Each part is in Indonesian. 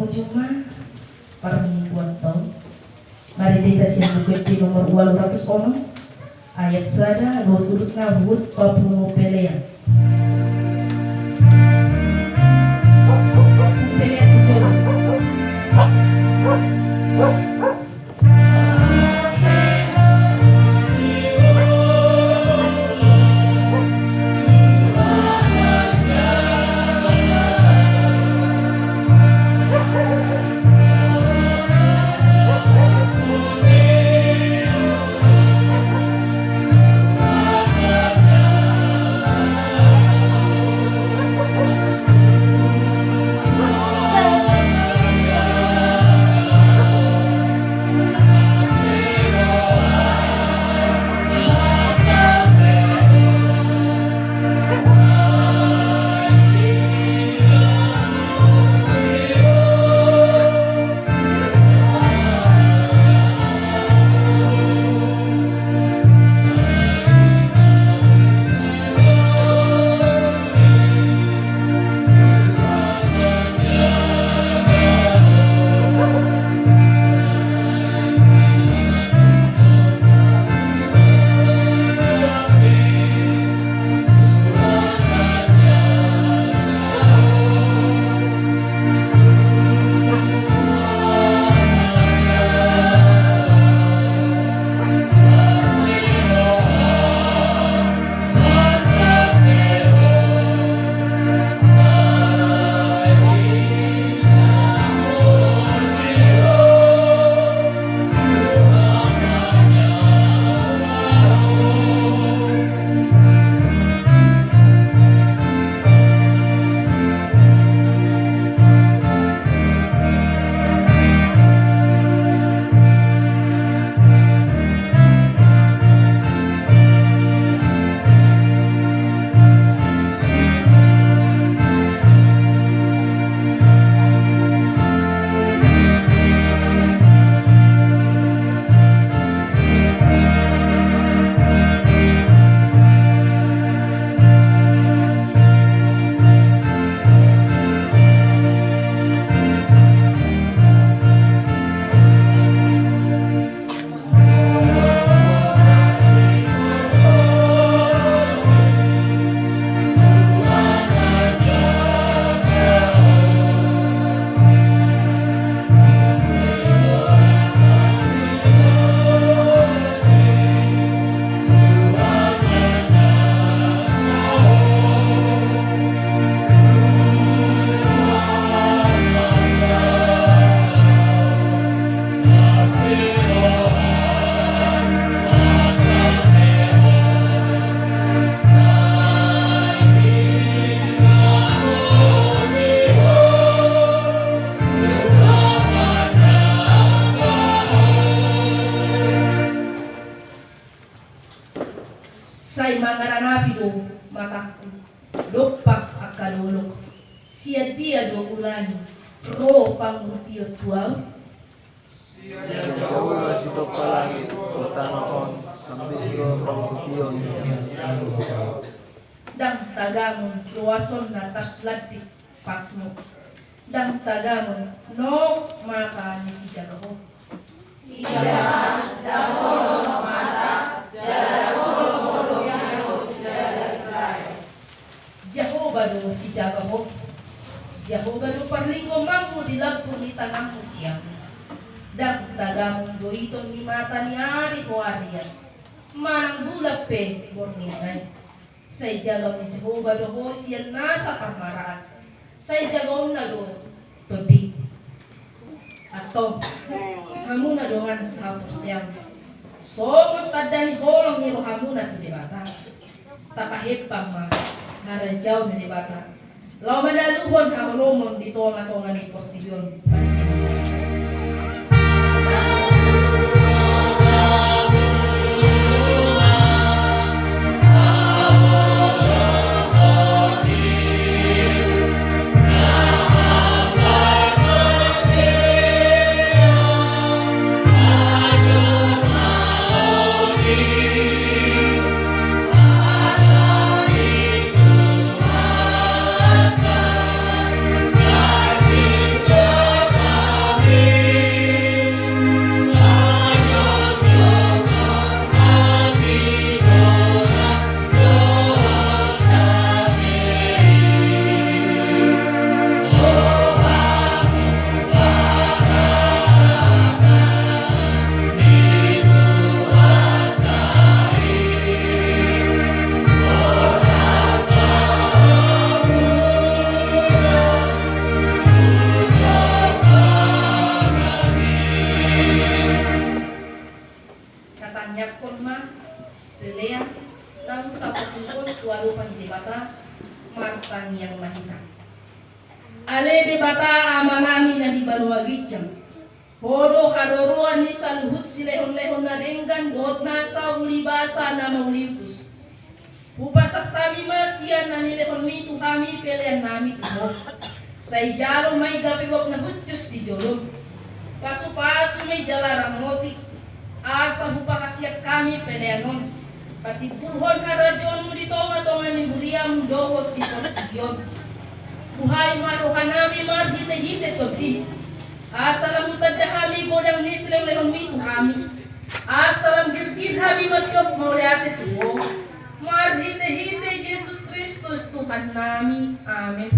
ujung para membuat tahu. Mari kita siap bukit di nomor 200 ayat sada urut ngabut papu pelean. Pelean tujuh. Say mangaranapido makaku dopak akalulok siya dia do ulan ro pangrupiot tuaw siya kaula si palangit o tanakon sambilo pangrupion dang tagamon luwason na taslati pakno dang tagamon no maka ni si jagaho iya damo mata Jehovah do si Jagaho. Jehovah do parlingo mamu di lampu ni tanahmu siang. Dak tagamong do iton ni mata ni ari ko ariya. Manang bulap pe borningay. Say jagaw ni Jehovah do ho siya nasa kamaraan. Say jagaw na do todik. Ato hamuna dohan sa siang. So matadani holong ni rohamuna to di bata. Tapahipang ma harajaw na di bata. Law manaluhon haulomon dito ang atongan ni Portilyon. banyak kon ma pelean nang tapukon tualo pandebata martan yang mahina. Ale debata amanami na di baluagicam. Podo hadoruan ni saluhut silehon-lehon na denggan dohot na sa ulibasa na mauliutus. Pupasak tami masiyan na nilehon mi tu kami pelean nami tumo. Say jalo may gapiwak na hutjus di jolom. Pasu-pasu may jalarang motik. Asa hupa kasiyak kami peleanon. Pati pulhon harajon mo di tonga-tonga ni Buriam dohot di Tortiyon. Buhay maruhan nami marhite-hite torti. Asalam utad da kami godang nisleng lehon mi tu kami. Asalam girgid kami matlop mauliate tuwo. Marhite-hite Jesus Kristus Tuhan nami. Amin.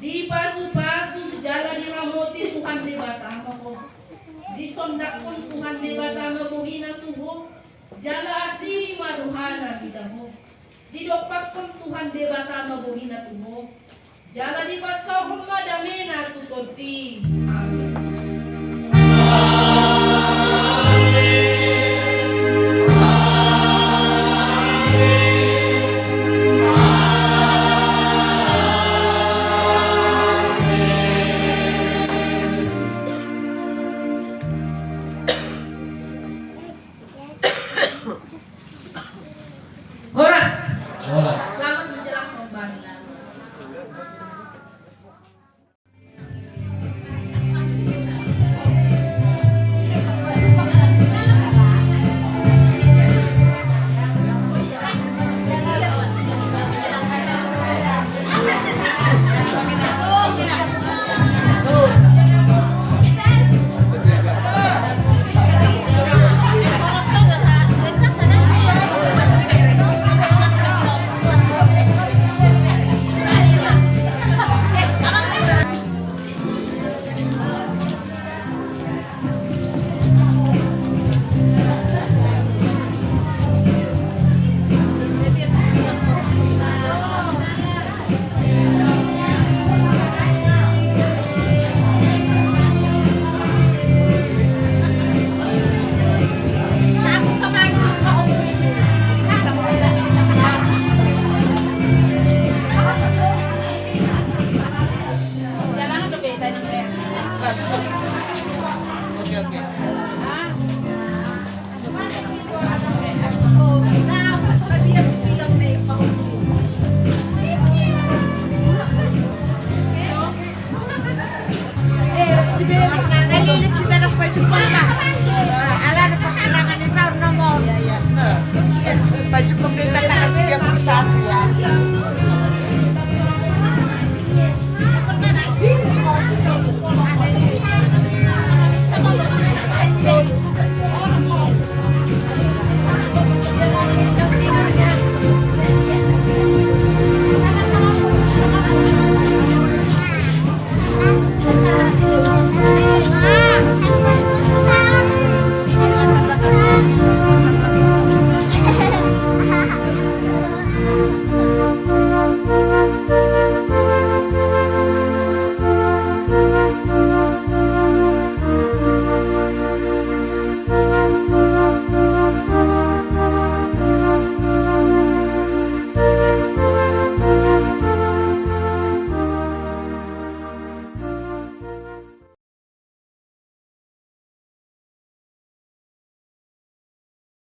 Di pasu-pasu jala diramoti Tuhan debata ko. Di sondak pun Tuhan debata mabuhina tuho. Jala asili maruhana bidaho. Di dokpak pun Tuhan debata mabuhina tuho. Jala di pasahon madamena tutoti. Amin. Selamat menjelang kembali. Baju pemerintah